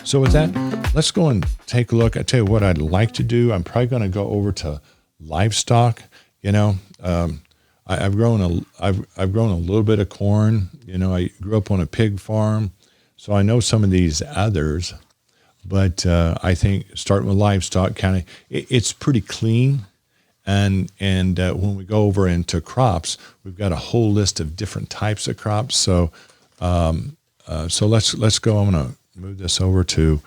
So with that, let's go and take a look. I tell you what I'd like to do. I'm probably going to go over to livestock. I've grown a little bit of corn. I grew up on a pig farm, so I know some of these others. But I think starting with livestock, it's pretty clean. And when we go over into crops, we've got a whole list of different types of crops. So let's go. I'm going to move this over to.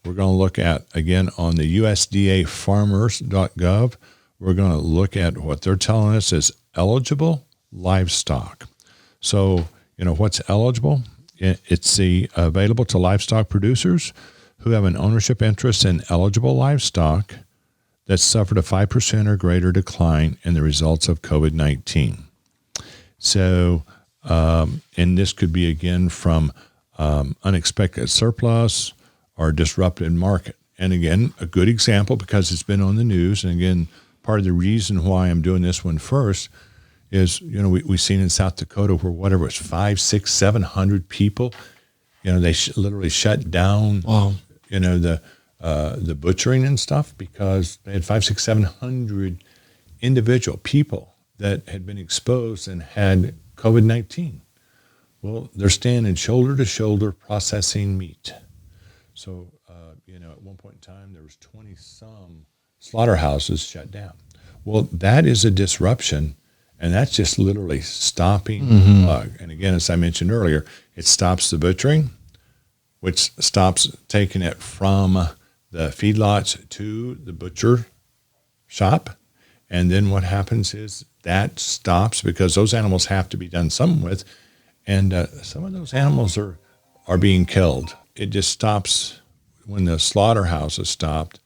We're going to look at again on the USDA farmers.gov. We're going to look at what they're telling us is eligible livestock. So what's eligible? It's the available to livestock producers who have an ownership interest in eligible livestock that suffered a 5% or greater decline in the results of COVID-19. So, and this could be, again, from unexpected surplus or disrupted market. And again, a good example because it's been on the news. And again, part of the reason why I'm doing this one first is, we've seen in South Dakota where whatever it's 500, 600, 700 people, they literally shut down. Wow. The butchering and stuff because they had 500, 600, 700 individual people that had been exposed and had COVID-19. Well, they're standing shoulder to shoulder processing meat. So, at one point in time, there was 20 some slaughterhouses shut down. Well, that is a disruption, and that's just literally stopping the plug. And again, as I mentioned earlier, it stops the butchering, which stops taking it from the feedlots to the butcher shop. And then what happens is that stops because those animals have to be done something with. And some of those animals are being killed. It just stops when the slaughterhouse is stopped.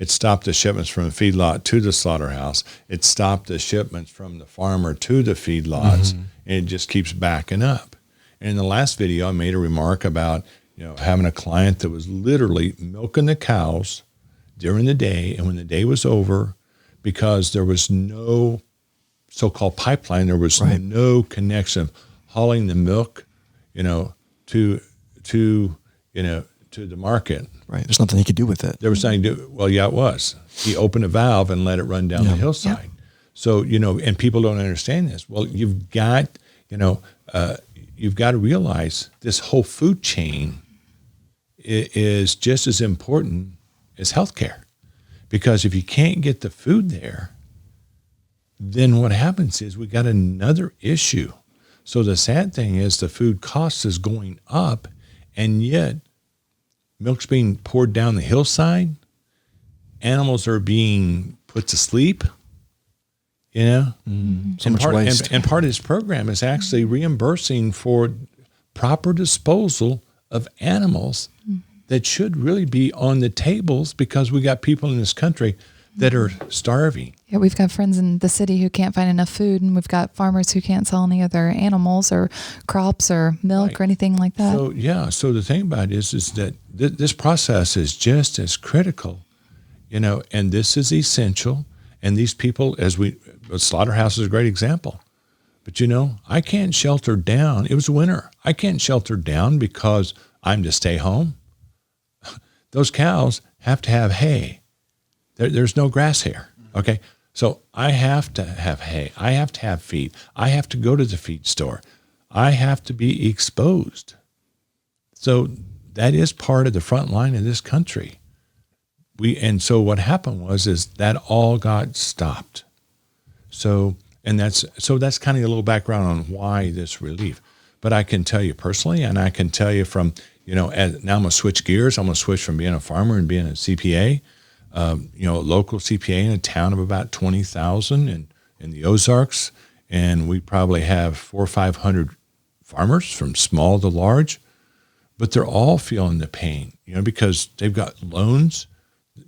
It stopped the shipments from the feedlot to the slaughterhouse. It stopped the shipments from the farmer to the feedlots. And it just keeps backing up. And in the last video, I made a remark about having a client that was literally milking the cows during the day, and when the day was over, because there was no so-called pipeline, there was no connection of hauling the milk, to the market. Right. There's nothing he could do with it. There was nothing to do. Well, yeah, it was. He opened a valve and let it run down the hillside. Yeah. So, and people don't understand this. Well, you've got to realize this whole food chain is just as important as healthcare, because if you can't get the food there, then what happens is we got another issue. So the sad thing is the food cost is going up, and yet milk's being poured down the hillside. Animals are being put to sleep. So much waste. And part of this program is actually reimbursing for proper disposal of animals that should really be on the tables, because we got people in this country that are starving. Yeah, we've got friends in the city who can't find enough food, and we've got farmers who can't sell any other animals or crops or milk or anything like that. So the thing about it is that this process is just as critical, and this is essential. And these people, slaughterhouse is a great example. But, I can't shelter down. It was winter. I can't shelter down because I'm to stay home. Those cows have to have hay. There's no grass here. Okay. So I have to have hay. I have to have feed. I have to go to the feed store. I have to be exposed. So that is part of the front line of this country. So what happened is that all got stopped. So that's kind of a little background on why this relief. But I can tell you personally, and I can tell you from, now I'm going to switch gears. I'm going to switch from being a farmer and being a CPA, a local CPA in a town of about 20,000 in the Ozarks. And we probably have 400 or 500 farmers from small to large, but they're all feeling the pain, because they've got loans,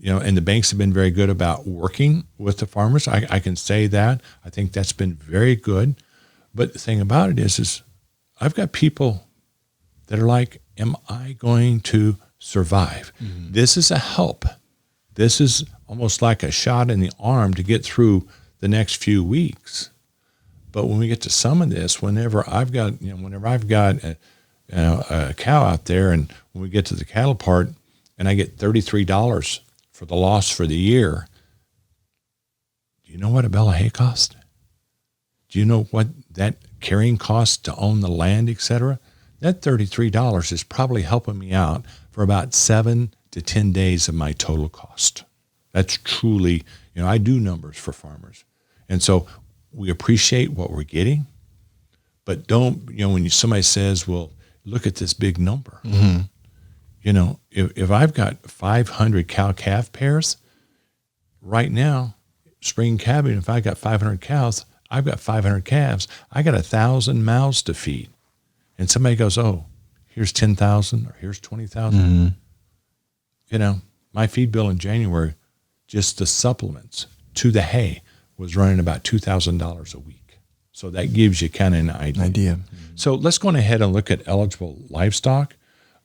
and the banks have been very good about working with the farmers. I can say that. I think that's been very good. But the thing about it is I've got people that are like, am I going to survive? Mm-hmm. This is a help. This is almost like a shot in the arm to get through the next few weeks. But when we get to some of this, whenever I've got a cow out there, and when we get to the cattle part, and I get $33 for the loss for the year, do you know what a bale of hay costs? Do you know what that carrying costs to own the land, et cetera? That $33 is probably helping me out for about 7 to 10 days of my total cost. That's truly, I do numbers for farmers. And so we appreciate what we're getting, but don't, when somebody says, well, look at this big number. Mm-hmm. If I've got 500 cow-calf pairs, right now, spring calving, if I got 500 cows, I've got 500 calves. I got 1,000 mouths to feed. And somebody goes, oh, here's 10,000 or here's 20,000. Mm-hmm. My feed bill in January, just the supplements to the hay, was running about $2,000 a week. So that gives you kind of an idea. So let's go on ahead and look at eligible livestock.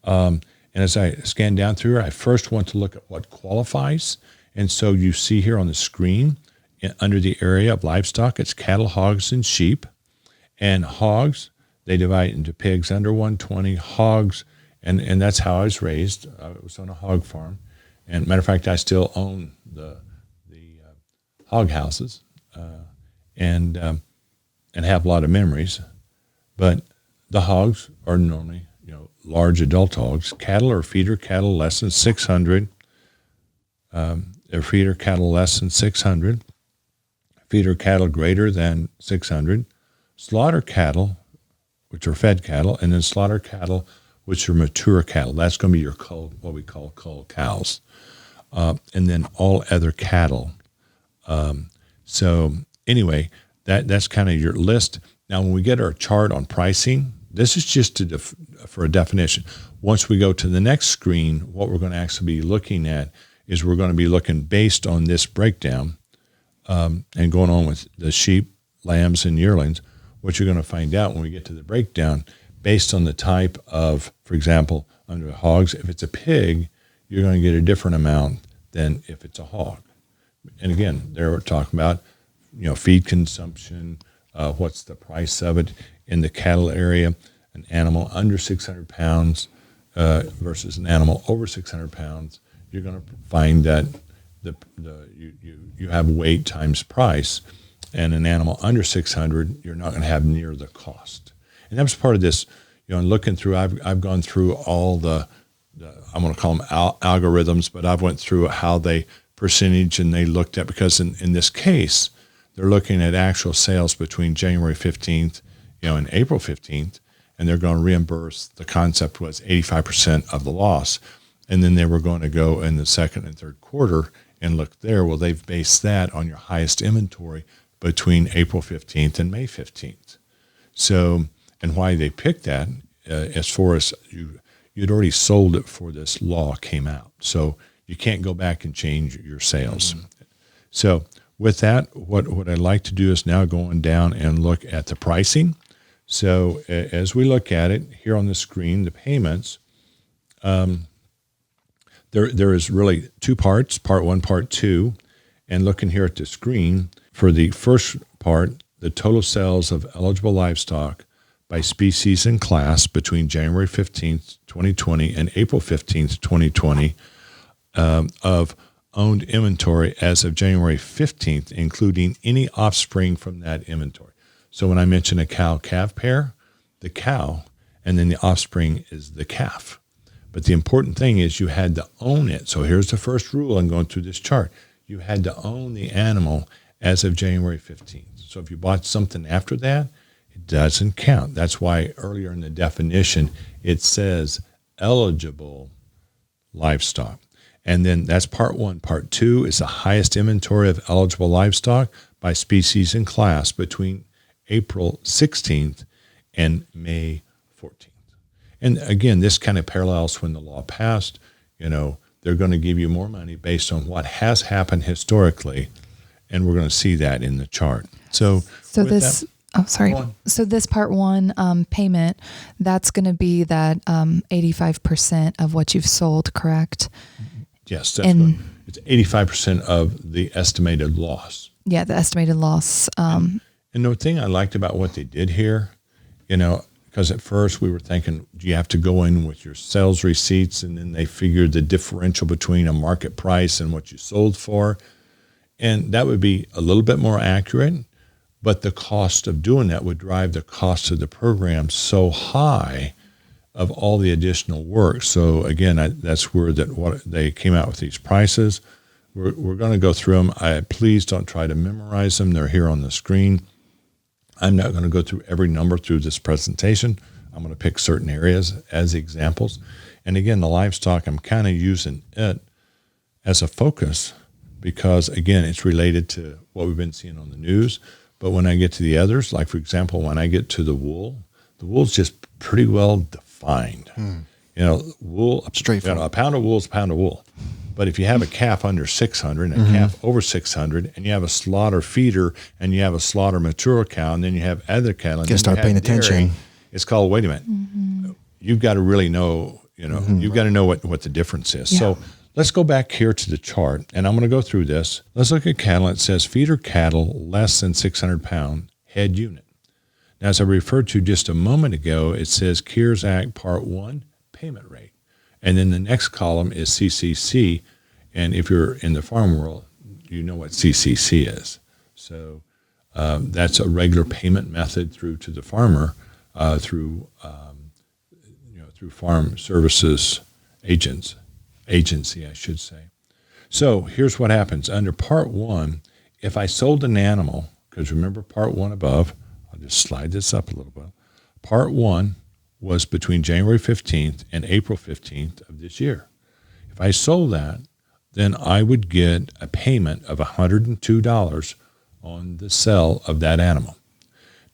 And as I scan down through here, I first want to look at what qualifies. And so you see here on the screen, under the area of livestock, it's cattle, hogs, and sheep. And hogs, they divide into pigs under 120, hogs, and that's how I was raised. I was on a hog farm. And matter of fact, I still own the hog houses and have a lot of memories. But the hogs are normally, large adult hogs. Cattle or feeder cattle less than 600. They're feeder cattle less than 600. Feeder cattle greater than 600. Slaughter cattle, which are fed cattle, and then slaughter cattle, which are mature cattle. That's going to be your cull, what we call cull cows. And then all other cattle. So anyway, that's kind of your list. Now, when we get our chart on pricing, this is just for a definition. Once we go to the next screen, what we're going to actually be looking at is we're going to be looking based on this breakdown and going on with the sheep, lambs, and yearlings. What you're going to find out when we get to the breakdown, based on the type of, for example, under hogs, if it's a pig, you're going to get a different amount than if it's a hog. And again, there we're talking about, feed consumption, what's the price of it in the cattle area, an animal under 600 pounds versus an animal over 600 pounds. You're going to find that you have weight times price, and an animal under 600, you're not going to have near the cost. And that was part of this, and looking through, I've gone through all the I'm going to call them algorithms, but I've went through how they percentage, and they looked at, because in this case, they're looking at actual sales between January 15th, and April 15th, and they're going to reimburse. The concept was 85% of the loss. And then they were going to go in the second and third quarter and look there. Well, they've based that on your highest inventory between April 15th and May 15th. So, and why they picked that, as far as you'd already sold it before this law came out. So you can't go back and change your sales. Mm-hmm. So with that, what I'd like to do is now go on down and look at the pricing. So as we look at it here on the screen, the payments, there is really two parts, part one, part two. And looking here at the screen, for the first part, the total sales of eligible livestock by species and class between January 15th, 2020 and April 15th, 2020 of owned inventory as of January 15th, including any offspring from that inventory. So when I mention a cow-calf pair, the cow, and then the offspring is the calf. But the important thing is you had to own it. So here's the first rule I'm going through this chart. You had to own the animal as of January 15th. So if you bought something after that, it doesn't count. That's why earlier in the definition, it says eligible livestock. And then that's part one. Part two is the highest inventory of eligible livestock by species and class between April 16th and May 14th. And again, this kind of parallels when the law passed. They're going to give you more money based on what has happened historically, and we're going to see that in the chart. So this, So this part one payment, that's going to be that 85% of what you've sold, correct? Yes, that's right. It's 85% of the estimated loss. Yeah, the estimated loss. And the thing I liked about what they did here, because because at first we were thinking, do you have to go in with your sales receipts, and then they figured the differential between a market price and what you sold for. And that would be a little bit more accurate, but the cost of doing that would drive the cost of the program so high of all the additional work. So again, that's where what they came out with these prices. We're going to go through them. Please don't try to memorize them. They're here on the screen. I'm not going to go through every number through this presentation. I'm going to pick certain areas as examples. And again, the livestock, I'm kind of using it as a focus because, again, it's related to what we've been seeing on the news. But when I get to the others, like, for example, when I get to the wool's just pretty well defined. Wool, straightforward. A pound of wool is a pound of wool. But if you have a calf under 600 and a calf over 600, and you have a slaughter feeder and you have a slaughter mature cow, and then you have other cattle, and you start paying attention. It's called, wait a minute, you've got to really know, you've got to know what the difference is. Yeah. So let's go back here to the chart, and I'm going to go through this. Let's look at cattle. It says feeder cattle less than 600 pound head unit. Now, as I referred to just a moment ago, it says CARES Act Part 1 payment rate. And then the next column is CCC. And if you're in the farm world, you know what CCC is. So that's a regular payment method through to the farmer through Farm Services Agency, I should say. So here's what happens. Under Part 1, if I sold an animal, because remember Part 1 above, I'll just slide this up a little bit. Part 1 was between January 15th and April 15th of this year. If I sold that, then I would get a payment of $102 on the sale of that animal.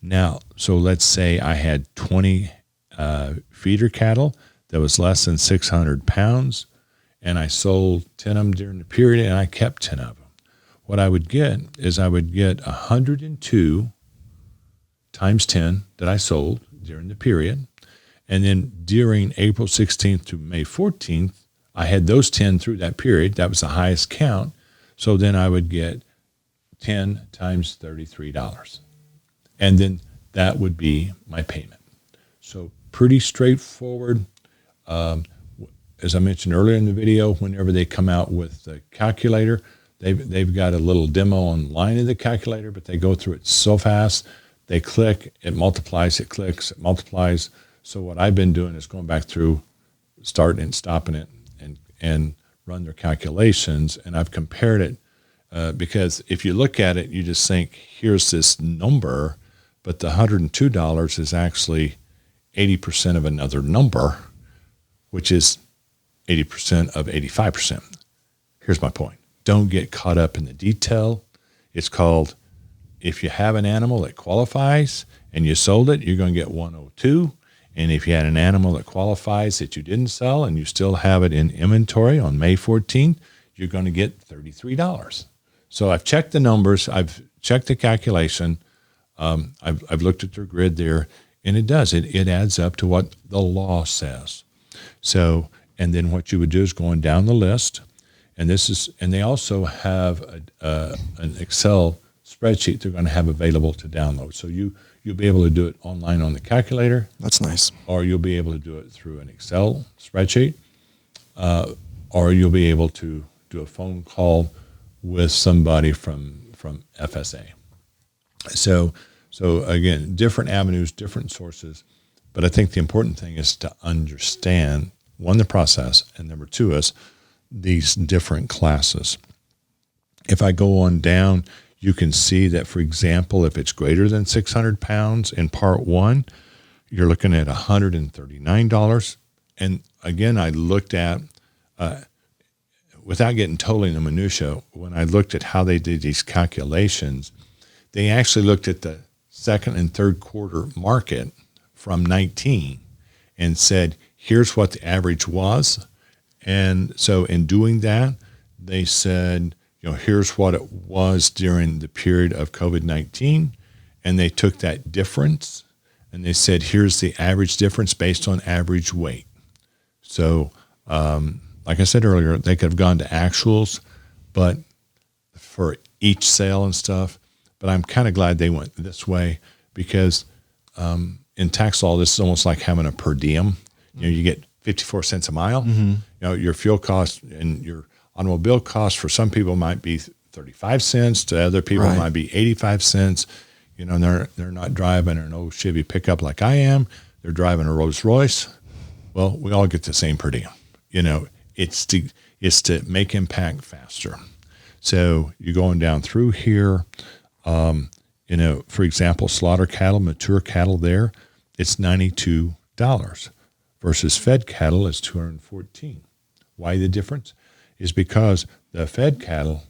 Now, so let's say I had 20 feeder cattle that was less than 600 pounds, and I sold 10 of them during the period, and I kept 10 of them. What I would get is I would get 102 times 10 that I sold during the period. And then during April 16th to May 14th, I had those 10 through that period. That was the highest count. So then I would get 10 times $33. And then that would be my payment. So pretty straightforward. As I mentioned earlier in the video, whenever they come out with the calculator, they've got a little demo online of the calculator, but they go through it so fast. They click, it multiplies, it clicks, it multiplies. So what I've been doing is going back through, starting and stopping it, and run their calculations. And I've compared it because if you look at it, you just think, here's this number, but the $102 is actually 80% of another number, which is 80% of 85%. Here's my point. Don't get caught up in the detail. It's called, if you have an animal that qualifies and you sold it, you're going to get 102. And if you had an animal that qualifies that you didn't sell and you still have it in inventory on May 14th, you're going to get $33. So I've checked the numbers. I've checked the calculation. I've looked at their grid there, and it does. It adds up to what the law says. So, and then what you would do is going down the list, and they also have an Excel spreadsheet they're going to have available to download. So you'll be able to do it online on the calculator. That's nice. Or you'll be able to do it through an Excel spreadsheet, or you'll be able to do a phone call with somebody from FSA. So again, different avenues, different sources. But I think the important thing is to understand, one, the process, and number two is these different classes. If I go on down, you can see that, for example, if it's greater than 600 pounds in Part 1, you're looking at $139. And again, I looked at, without getting totally in the minutia, when I looked at how they did these calculations, they actually looked at the second and third quarter market from 19 and said, here's what the average was. And so in doing that, they said, here's what it was during the period of COVID-19. And they took that difference and they said, here's the average difference based on average weight. So, like I said earlier, they could have gone to actuals, but for each sale and stuff. But I'm kind of glad they went this way because in tax law, this is almost like having a per diem. You get 54 cents a mile. Your fuel cost and your automobile cost for some people might be 35 cents. To other people Right. might be 85 cents. And they're not driving an old Chevy pickup like I am. They're driving a Rolls Royce. Well, we all get the same per diem. It's to make impact faster. So you're going down through here. For example, slaughter cattle, mature cattle there, it's $92 versus fed cattle is $214. Why the difference? Is because the fed cattle,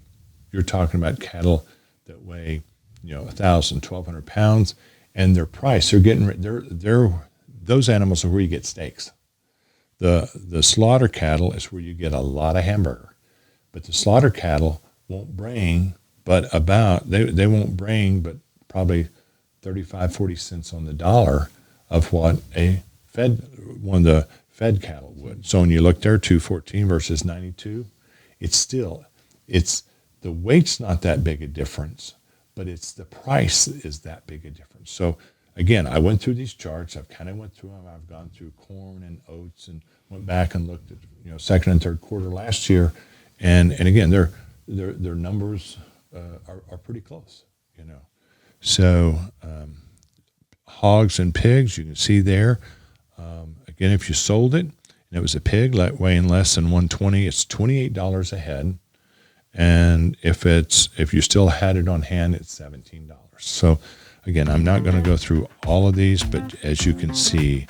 you're talking about cattle that weigh, 1,000, 1,200 pounds, and their price, those animals are where you get steaks. The slaughter cattle is where you get a lot of hamburger, but the slaughter cattle won't bring, but they won't bring, but probably 35, 40 cents on the dollar of what one of the fed cattle would. So when you look there, 214 versus 92, it's the weight's not that big a difference, but it's the price is that big a difference. So again, I went through these charts. I've kind of went through them. I've gone through corn and oats and went back and looked at second and third quarter last year, and again their numbers are pretty close. So hogs and pigs, you can see there. Again, if you sold it and it was a pig weighing less than 120, it's $28 a head, and if you still had it on hand, it's $17. So again, I'm not going to go through all of these, but as you can see,